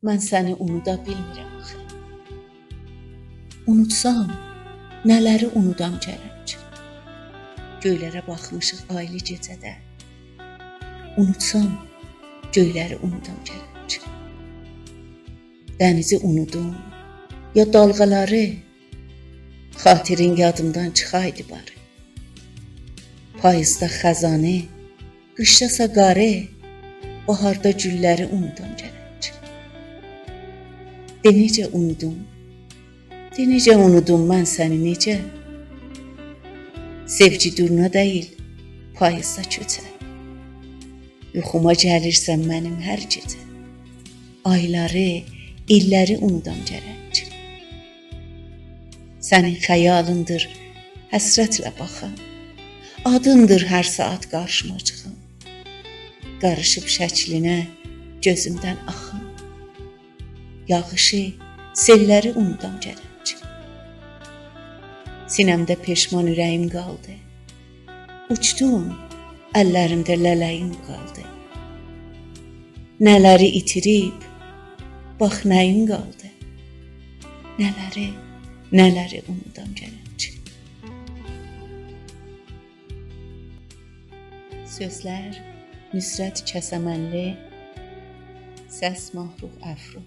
Mən səni unuda bilmirəm axı. Unutsam, nələri unudam gərək. Göylərə baxmışıq aylı gecədə. Unutsam, göyləri unudam gərək. Dənizi unudum, ya dalğaları, xatirin yadımdan çıxaydı barı. Payızda xəzanı, qışda saqarı, baharda gülləri unudam gərək. De necə unudum mən səni necə? Sevgi durna deyil, payızda köçər. Yuxuma gəlirsən mənim hər gecə. Ayları, illəri unudam gərək. Sənin xəyalındır həsrətlə baxan. Adındır hər saat qarşıma çıxan. Qarışıb şəklinə gözümdən axın. Yağışı, selləri unudam gərək. Sinəmdə peşman ürəyim qaldı. Uçdum, əllərimdə lələyim qaldı. Nələri itirib, bax nəyim qaldı. Nələri unudam gərək. Sözlər Nüsrət Kəsəmənli, səs Mahruh Əfru.